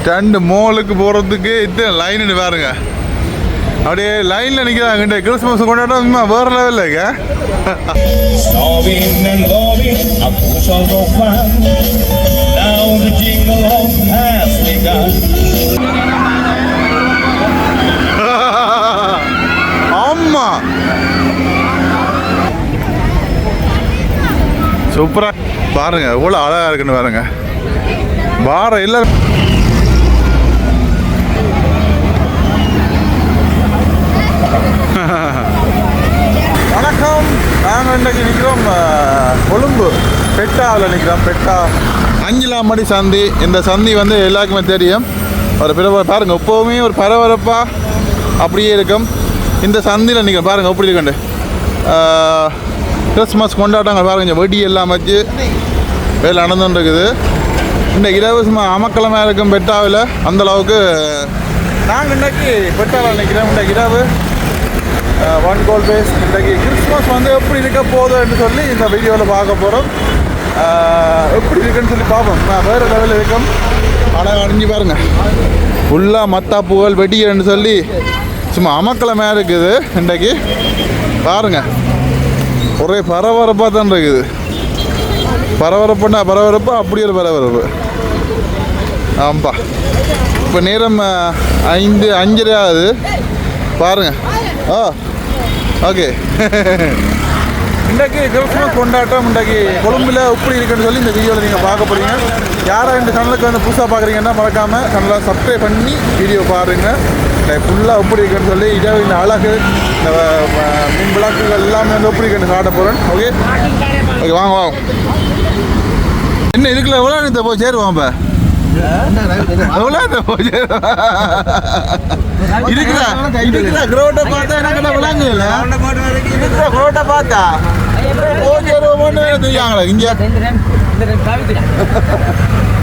2 மாலுக்கு போகிறதுக்கு இத்தனை லைன்னு பாருங்க. அப்படியே லைனில் நிற்கிறாங்க. கிறிஸ்மஸ் கொண்டாட்டம் வேற லெவலில் இருக்க. ஆமா சூப்பரா பாருங்க, எவ்வளோ அழகா இருக்குன்னு பாருங்க. வார இல்லை வணக்கம். நாங்கள் இன்றைக்கு நிற்கிறோம் கொழும்பு பெட்டாவில் நிற்கிறோம். பெட்டா 5ஆம் மணி சந்தி. இந்த சந்தி வந்து எல்லாருக்குமே தெரியும். ஒரு பாருங்க, எப்போவுமே ஒரு பரபரப்பாக அப்படியே இருக்கும். இந்த சந்தியில் நிற்கிறோம் பாருங்கள் எப்படி இருக்குண்டு. கிறிஸ்மஸ் கொண்டாட்டங்கள் பாருங்க, வெடி எல்லாம் வச்சு வேலை நடந்துருக்குது. இந்த இரவு சும்மா அமக்கலமாக இருக்கும் பெட்டாவில். அந்தளவுக்கு நாங்கள் இன்றைக்கி பெட்டாவில் நிற்கிறோம். இந்த இரவு 1 கோல் பேஸ். இன்றைக்கி கிறிஸ்மஸ் வந்து எப்படி இருக்க போகுதுன்னு சொல்லி இந்த வீடியோவில் பார்க்க போகிறோம். எப்படி இருக்குன்னு சொல்லி பார்ப்போம். வேறு லெவலில் இருக்கும். ஆனால் அணிஞ்சு பாருங்கள், ஃபுல்லாக மத்தாப்பூவல் வெடின்னு சொல்லி சும்மா அமக்கலமாக இருக்குது. இன்றைக்கி பாருங்கள், ஒரே பரபரப்பாக தான் இருக்குது. பரபரப்புன்னா பரபரப்பு, அப்படி ஒரு பரபரப்பு. ஆம்பா, இப்போ நேரம் 5:30 ஆகுது பாருங்கள். ஓகே. இன்றைக்கி கிறிஸ்மஸ் கொண்டாட்டம் இன்றைக்கி கொழும்பில் எப்படி இருக்குன்னு சொல்லி இந்த வீடியோவில் நீங்கள் பார்க்க போகிறீங்க. யாராக இந்த சேனலுக்கு வந்து புதுசாக பார்க்குறீங்கன்னா மறக்காமல் சேனலை சப்ஸ்கிரைப் பண்ணி வீடியோ பாருங்கள். ஃபுல்லாக எப்படி இருக்குன்னு சொல்லி இதே இந்த அழகு, இந்த மின் விளக்குகள் எல்லாமே வந்து எப்படி இருக்குன்னு காட்ட போகிறேன். ஓகே ஓகே, வாங்க வாங்க. என்ன இதுக்குள்ள எவ்வளோ இந்த போய் சேருவோம். இப்போ எவ்வளோ இந்த போய் சேருவோம் இருக்கிற குரோட்டை பார்த்தா எனக்கு விளாங்க இல்லை. இருக்கிற குரோட்டை பார்த்தா போய் சேருவோம்னு தெரியாங்களா இங்கே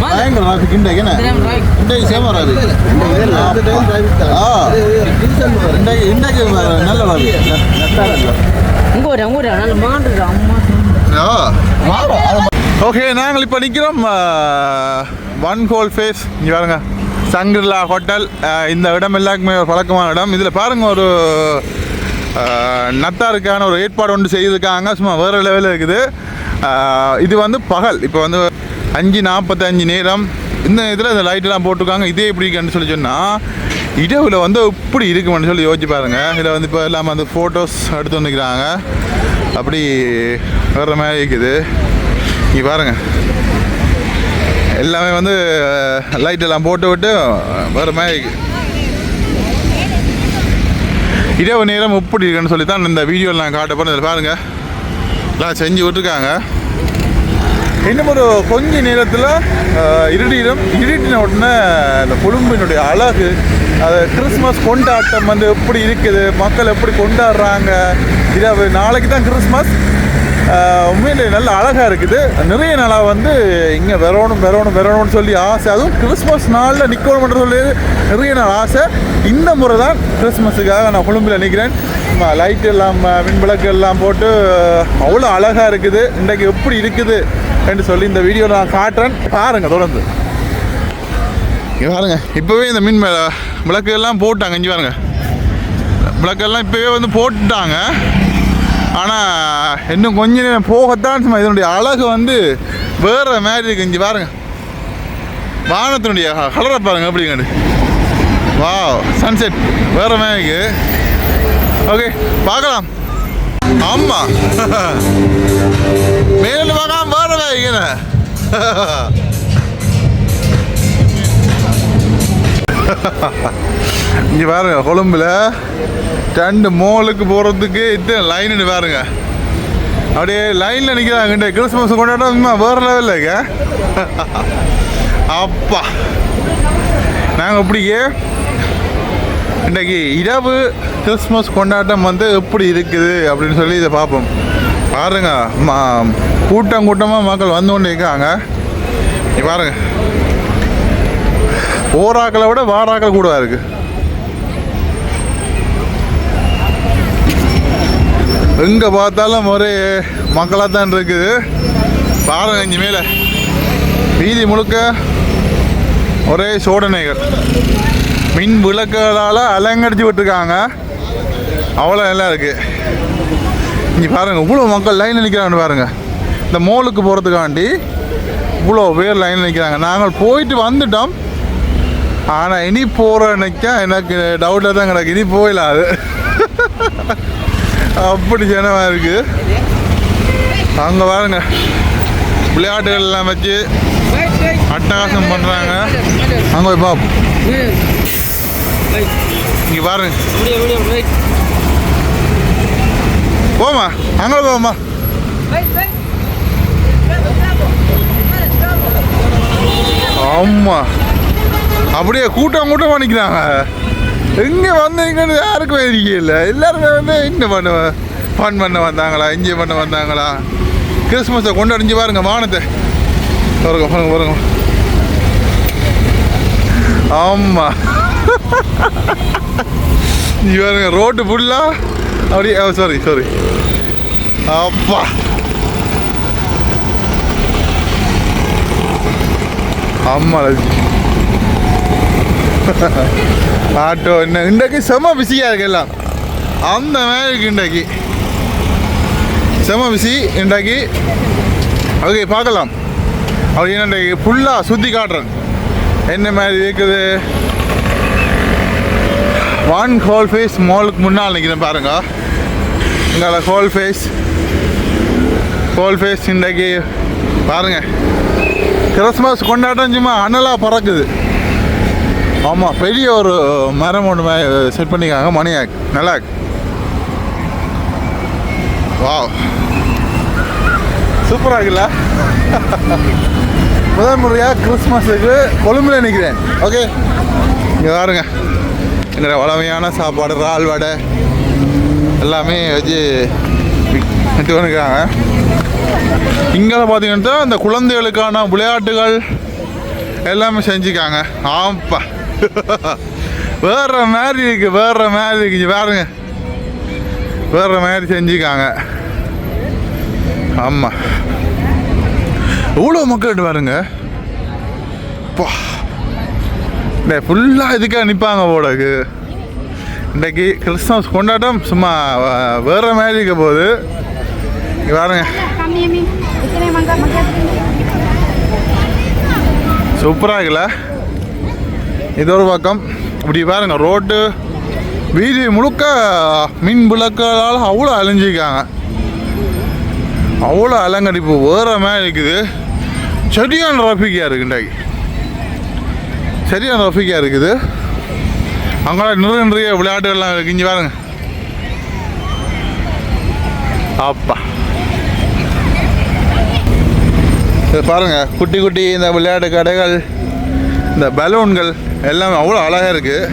பயங்கர கிண்டைக்கு என்ன இன்றைக்கு சேமராது. இன்றைக்கு நல்ல ஓகே. நாங்கள் இப்போ நிற்கிறோம் 1 கோல் ஃபேஸ். இங்கே பாருங்க, சங்கிரிலா ஹோட்டல். இந்த இடம் எல்லாருக்குமே ஒரு பழக்கமான இடம். இதில் பாருங்கள், ஒரு நத்தாருக்கான ஒரு ஏற்பாடு ஒன்று செய்திருக்காங்க. சும்மா வேறு லெவலில் இருக்குது. இது வந்து பகல். இப்போ வந்து 5:45 நேரம். இந்த இதில் இந்த லைட்டெல்லாம் போட்டிருக்காங்க. இதே எப்படி இருக்குன்னு சொல்லி சொன்னால் இரவில் வந்து எப்படி இருக்குமென்னு சொல்லி யோசிச்சு பாருங்கள். இதில் வந்து இப்போ எல்லாமே அந்த ஃபோட்டோஸ் எடுத்து வந்துக்கிறாங்க. அப்படி வேறு மாதிரி இருக்குது. இங்கே பாருங்கள், எல்லாமே வந்து லைட்டெல்லாம் போட்டு விட்டு வேறு மாதிரி இரவு நேரம் எப்படி இருக்குன்னு சொல்லி தான் இந்த வீடியோவில் நான் காட்ட போகிறேன். இதில் பாருங்கள், எல்லாம் செஞ்சு விட்டுருக்காங்க. இன்னும் ஒரு கொஞ்ச நேரத்தில் இருட்டின உடனே இந்த கொழும்பினுடைய அழகு, அது கிறிஸ்மஸ் கொண்டாட்டம் வந்து எப்படி இருக்குது, மக்கள் எப்படி கொண்டாடுறாங்க. இரவு நாளைக்கு தான் கிறிஸ்மஸ். உண்மையிலே நல்ல அழகாக இருக்குது. நிறைய நாளாக வந்து இங்கே வரணும்னு சொல்லி ஆசை. அதுவும் கிறிஸ்மஸ் நாளில் நிற்கணும்ன்ற சொல்லி நிறைய நாள் ஆசை. இந்த முறை தான் கிறிஸ்மஸுக்காக நான் கொழும்பில் நிற்கிறேன். லைட் எல்லாம் மின் விளக்கு எல்லாம் போட்டு அவ்வளோ அழகாக இருக்குது. இன்றைக்கு எப்படி இருக்குது என்று சொல்லி இந்த வீடியோவில் நான் காட்டுறேன். பாருங்கள் தொடர்ந்து. இங்கே பாருங்கள், இப்போவே இந்த மின் விளக்கு எல்லாம் போட்டாங்க. இங்கே பாருங்கள், விளக்கெல்லாம் இப்போவே வந்து போட்டுட்டாங்க. ஆனால் இன்னும் கொஞ்ச நேரம் போகத்தான் சும்மா இதனுடைய அழகு வந்து வேறு மாதிரி இருக்குது. இங்கே பாருங்கள், வானத்தினுடைய கலரை பாருங்கள் எப்படிங்கன்னு. வா, சன்செட் வேறு மாதிரி இருக்குது. ஓகே, பார்க்கலாம். ஆமாம், மேலே பார்க்காம வேறு மாதிரிங்கண்ணே. இங்கே பாருங்க, கொழும்பில் 2 மாலுக்கு போகிறதுக்கு இத்தனை லைன்னு பாருங்க. அப்படியே லைனில் நிற்கிறாங்க. கிறிஸ்மஸ் கொண்டாட்டம் வேறு லெவலில் இருக்க. அப்பா, நாங்கள் இப்படியே இன்றைக்கி இரவு கிறிஸ்மஸ் கொண்டாட்டம் வந்து எப்படி இருக்குது அப்படின்னு சொல்லி இதை பார்ப்போம். பாருங்க, கூட்டமாக மக்கள் வந்து கொண்டு இருக்காங்க. பாருங்க, போராக்களை விட வாராக்கள் கூட இருக்குது. எங்கே பார்த்தாலும் ஒரே மக்களாக தான் இருக்குது. பாருங்க, இங்கே மேலே வீதி முழுக்க ஒரே சோதனைகள். மின் விளக்குகளால் அலங்கடிச்சு விட்டுருக்காங்க. அவ்வளோ நல்லா இருக்குது. இங்கே பாருங்கள், இவ்வளோ மக்கள் லைன் நிற்கிறாங்கன்னு பாருங்கள். இந்த மோலுக்கு போகிறதுக்காண்டி இவ்வளோ பேர் லைன் நிற்கிறாங்க. நாங்கள் போயிட்டு வந்துட்டோம். ஆனால் இனி போகிற நிற்க எனக்கு டவுட்டாக தான் கிடக்கு. இனி போயிடாது. அப்படி ஜனமாக இருக்குது. அங்கே பாருங்க, விளையாட்டுகள் எல்லாம் வச்சு அட்டகாசம் பண்ணுறாங்க. அங்கே போய் பாப்போம். இங்கே பாருங்க, போமா அங்கே போமா. ஆமாம், அப்படியே கூட்டம் கூட்டமாக நிற்கிறாங்க. எங்கே வந்தீங்கன்னு யாருக்குமே இருக்கல. எல்லாருமே வந்து என்ன பண்ணுவேன், ஃபன் பண்ண வந்தாங்களா, என்ஜாய் பண்ண வந்தாங்களா, கிறிஸ்மஸை கொண்டாடிஞ்சு பாருங்க. வானத்தை பாருங்க பாருங்க பாருங்க. ஆமாம், நீ பாருங்க ரோட்டு ஃபுல்லாக அப்படியே. சாரி சாரி, அப்பா ஆமா. ஆட்டோ என்ன இன்றைக்கு செம பிஸியாக இருக்கு எல்லாம். அந்த மாதிரி இருக்கு இன்றைக்கு, செம பிஸி இன்றைக்கு. ஓகே, பார்க்கலாம். அப்படி இன்றைக்கு ஃபுல்லாக சுற்றி காட்டுறேன் என்ன மாதிரி இருக்குது. ஒன் ஹோல் ஃபேஸ் மாலுக்கு முன்னால் நிற்கிறேன் பாருங்க. இங்கே ஹோல் ஃபேஸ் இன்றைக்கு பாருங்க. கிறிஸ்மஸ் கொண்டாட்டம் சும்மா அனலாக பறக்குது. ஆமாம், பெரிய ஒரு மரம் ஒன்று செட் பண்ணிக்காங்க. மணியாக் நல்லா. வா, சூப்பராக இருக்குல்ல. முதல் முறையாக கிறிஸ்மஸுக்கு கொழும்புல நிற்கிறேன். ஓகே, இங்கே பாருங்க, என்னோட வளமையான சாப்பாடு இறால் வடை எல்லாமே வச்சு விட்டு வந்துக்கிறாங்க. இங்கே பார்த்தீங்கன்னா இந்த குழந்தைகளுக்கான விளையாட்டுகள் எல்லாமே செஞ்சுக்காங்க. ஆப்பா, வேற மாதிரி இருக்கு, வேற மாதிரி இருக்கு பாருங்க. வேற மாதிரி செஞ்சுக்காங்க. ஆமாம், எவ்வளோ மக்கள் பாருங்க. ஃபுல்லாக இதுக்காக நிற்பாங்க போலக்கு. இன்றைக்கு கிறிஸ்மஸ் கொண்டாட்டம் சும்மா வேற மாதிரி இருக்க போகுது. பாருங்க, சூப்பராக இருக்குல்ல. இது ஒரு பக்கம். இப்படி பாருங்க, ரோட்டு வீதி முழுக்க மின் விளக்குகளால் அவ்வளோ அலைஞ்சிருக்காங்க. அவ்வளோ அலங்கடிப்பு வேற மாதிரி இருக்குது. சரியான ரஃபிக்காக இருக்குது இன்றைக்கு, சரியான ரஃபிக்காக இருக்குது. அங்கே நிறைய விளையாட்டுகள்லாம் இருக்குது. இங்கே பாருங்க, அப்பா பாருங்க, குட்டி குட்டி இந்த விளையாட்டு கடைகள், இந்த பலூன்கள் எல்லாமே அவ்வளோ அழகாக இருக்குது.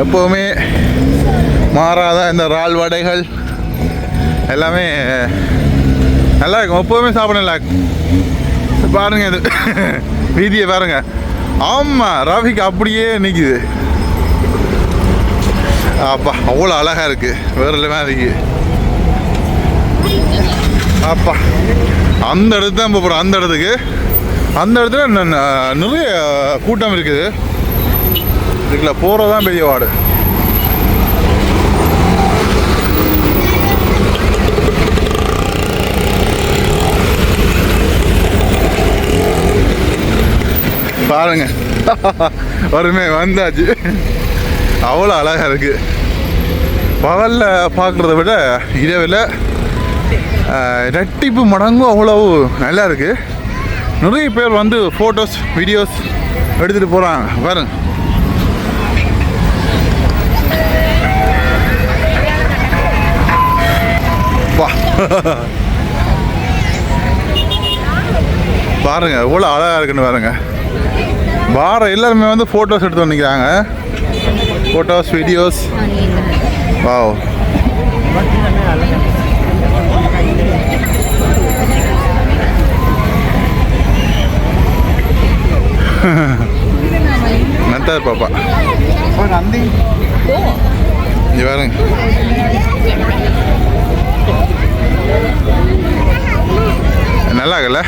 எப்போவுமே மாறாத இந்த இறால் வடைகள் எல்லாமே நல்லா இருக்கும். எப்போவுமே சாப்பிட நல்லா இருக்கும். பாருங்க, இது வீதியை பாருங்க. ஆமாம், டிராஃபிக் அப்படியே நிற்கிது. அப்பா, அவ்வளோ அழகாக இருக்குது, வேறு மாதிரி. அப்பா, அந்த இடத்துக்கு தான் போகிறோம். அந்த இடத்துல நிறைய கூட்டம் இருக்குது. இதுக்குள்ள போகிறதான் பெரிய வார்டு. பாருங்க, ஒருமே வந்தாச்சு. அவ்வளோ அழகாக இருக்குது. பகலில் பார்க்குறத விட இரவில் ரெட்டிப்பு மடங்கும் அவ்வளவு நல்லா இருக்குது. நிறைய பேர் வந்து ஃபோட்டோஸ் வீடியோஸ் எடுத்துகிட்டு போகிறாங்க. பாருங்க, வா பாருங்க, எவ்வளோ அழகாக இருக்குன்னு பாருங்க. எல்லாருமே வந்து ஃபோட்டோஸ் எடுத்து வந்துக்கிறாங்க. Photos videos. வாவ், நட்டார் பாப்பா. இங்கே பாருங்க, நல்லா இருக்குல்ல.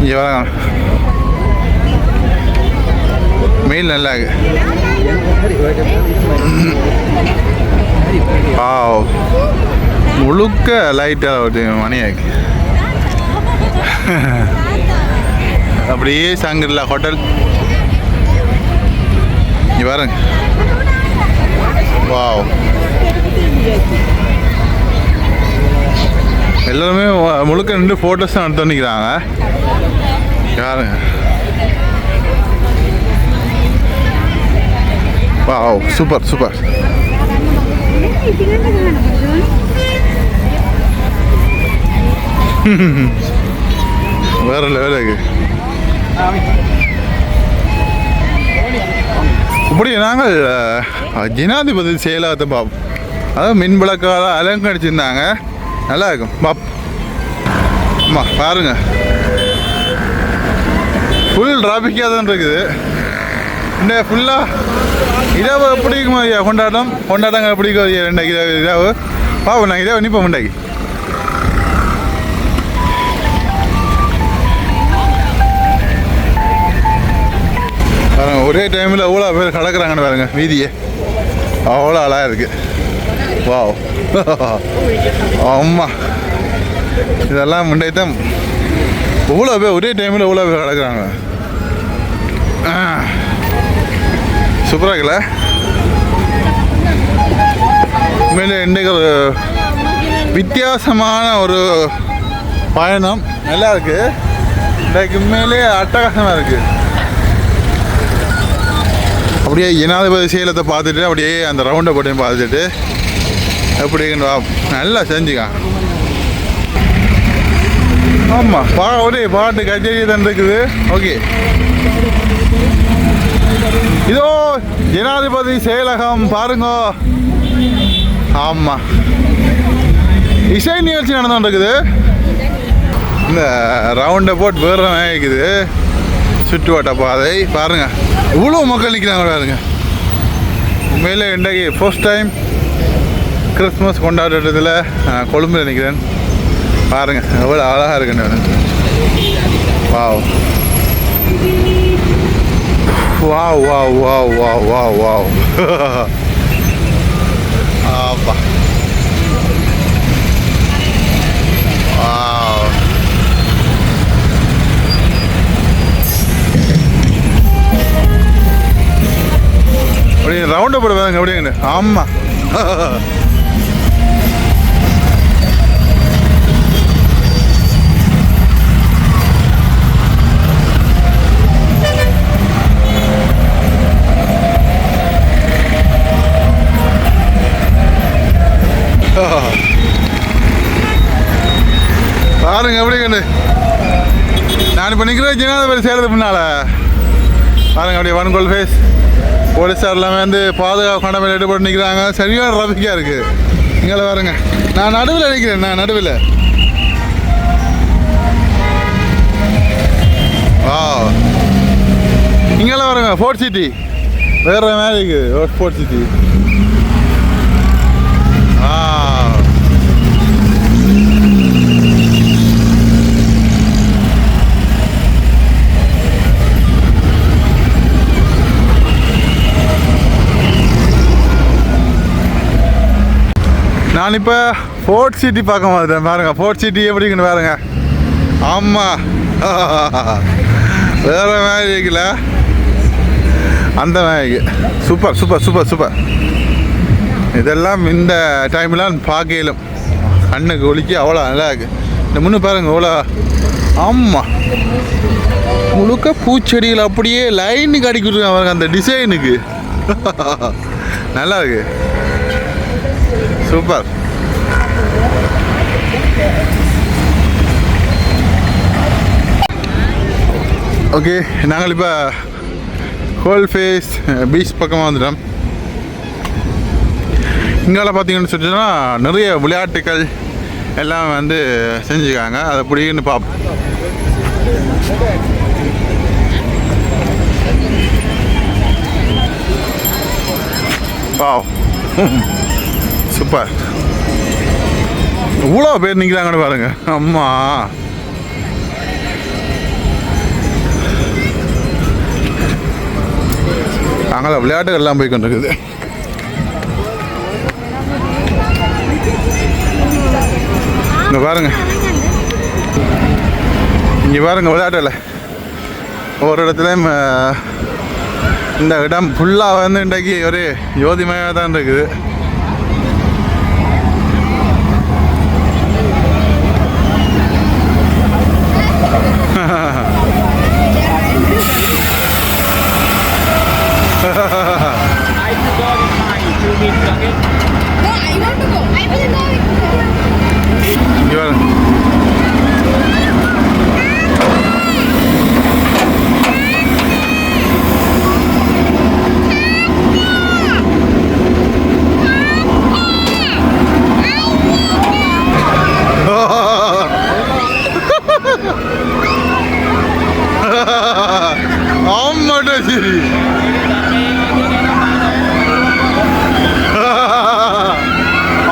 இங்கே பாருங்க, மீல் நல்லா இருக்கு. முழுக்க லைட்டாக ஒரு மணியாக்கு. அப்படியே சங்கர்லா ஹோட்டல் இங்கே பாருங்க. வாவ், எல்லாருமே முழுக்க நின்று ஃபோட்டோஸ் தான் எடுத்து நிற்கிறாங்க. பாருங்க. Wow, super super. வேற லெவலுக்கு. இப்படி நாங்கள் ஜனாதிபதி செயலகத்தை பார்ப்போம். அதாவது மின் விளக்கால அலங்கரிச்சிருந்தாங்க, நல்லா இருக்கும் பாப். ஆமாம் பாருங்க, ஃபுல் டிராஃபிக்காக தான் இருக்குது. இந்த ஃபுல்லாக இரவு எப்படி இருக்குமா ஐயா? கொண்டாட்டங்கள் எப்படி இருக்கும் ஐயா? ரெண்டாக்கி இரவு பாப்போம். நாங்கள் இரவு நிற்போம் ரெண்டாக்கி. பாருங்க, ஒரே டைமில் எவ்வளோ பேர் கடக்குறாங்கன்னு பாருங்க. வீதியே அவ்வளோ அழகாக இருக்குது. வாவ், அம்மா இதெல்லாம் முன்னாடி தான் எவ்வளோ பேர் ஒரே டைமில் எவ்வளோ பேர் கடக்குறாங்க. சூப்பராக இருக்குல்ல? உண்மையிலே இன்றைக்கு ஒரு வித்தியாசமான ஒரு பயணம், நல்லா இருக்கு. இன்றைக்கு உண்மையிலே அட்டகாசமாக இருக்குது. அப்படியே ஜனாதிபதி சேலத்தை பார்த்துட்டு அப்படியே அந்த ரவுண்டை போட்டையும் பார்த்துட்டு எப்படின்னு நல்லா செஞ்சுக்கான். ஆமாம், ஒரே பாட்டு கச்சேரி தான் இருக்குது. ஓகே, இதோ ஜனாதிபதி செயலகம் பாருங்க. ஆமாம், இசை நிகழ்ச்சி நடந்துட்டு இருக்குது. இந்த ரவுண்டை போட்டு வேறு இருக்குது. சுற்றுவட்ட பாதை பாருங்க, இவ்வளோ மக்கள் நிற்கிறாங்க பாருங்க. உண்மையிலே இன்றைக்கு ஃபர்ஸ்ட் டைம் கிறிஸ்மஸ் கொண்டாடுறதுல கொழும்பில் நிற்கிறேன். பாருங்க எவ்வளோ அழகாக இருக்குன்னு. Wow wow wow wow wow wow wow. ஆப்பா, அப்படியே ரவுண்டை போடுவாங்க அப்படியே. ஆமாம், பாருங்க எப்படி கண்டு. நான் இப்போ நிற்கிறேன் ஜனாதிபதி சேலத்துக்கு முன்னால். பாருங்க அப்படியே வன்கோல் ஃபேஸ். போலீஸார் எல்லாமே வந்து பாதுகாப்பு கடமையில் ஈடுபட்டு நிற்கிறாங்க. சரியான ரபிக்காக இருக்குது. இங்கே பாருங்க, நான் நடுவில் நிற்கிறேன். நான் நடுவில். இங்கெல்லாம் பாருங்க, ஃபோர்ட் சிட்டி வேறு மாதிரி இருக்குது. Fort city. நான் இப்போ ஃபோர்ட் சிட்டி பார்க்க மாட்டேன். பாருங்கள் ஃபோர்ட் சிட்டி எப்படிங்கன்னு பாருங்க. ஆமாம், வேறு மாதிரி இருக்குல்ல? அந்த மாதிரி சூப்பர் சூப்பர் சூப்பர் சூப்பர். இதெல்லாம் இந்த டைம்லாம் பார்க்கலும் கண்ணுக்கு ஒலிக்க அவ்வளோ நல்லா இருக்குது. இந்த முன்னே பாருங்கள் அவ்வளோ. ஆமாம், முழுக்க பூச்செடிகள் அப்படியே லைனுக்கு அடிக்கிட்டுருக்காங்க பாருங்க. அந்த டிசைனுக்கு நல்லா இருக்கு. சூப்பர். ஓகே, நாங்கள் இப்போ ஹோல் ஃபேஸ் பீச் பக்கமாக வந்துட்டோம். இங்கால பார்த்தீங்கன்னு சொல்லிட்டோன்னா நிறைய விளையாட்டுகள் எல்லாம் வந்து செஞ்சுக்காங்க. அதை பிடிக்குன்னு பார்ப்போம். Wow, super. இவ்வளோ பேர் நிற்கிறாங்கன்னு பாருங்க. அம்மா, அங்கே விளையாட்டுகள்லாம் போய் கொண்டிருக்குது. இங்கே பாருங்க, இங்கே பாருங்க விளையாட்டுல ஒரு இடத்துலையும் இந்த இடம் ஃபுல்லாக வந்து இன்றைக்கு ஒரு யோதிமயாக தான் இருக்குது. ஆமாடா சரி.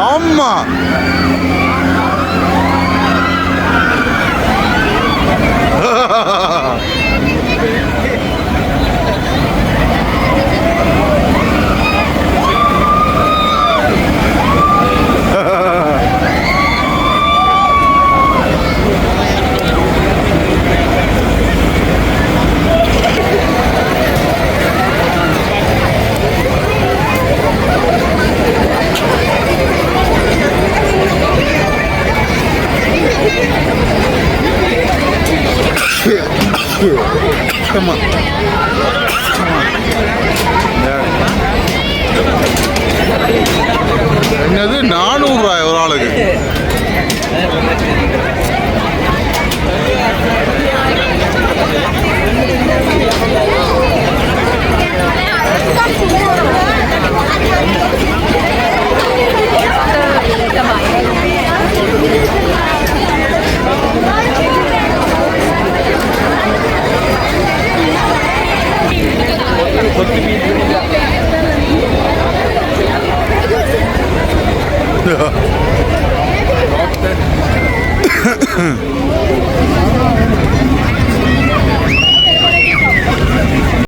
ஆமா Come on. என்னது 400 ரூபாய் ஒரு ஆளுக்கு?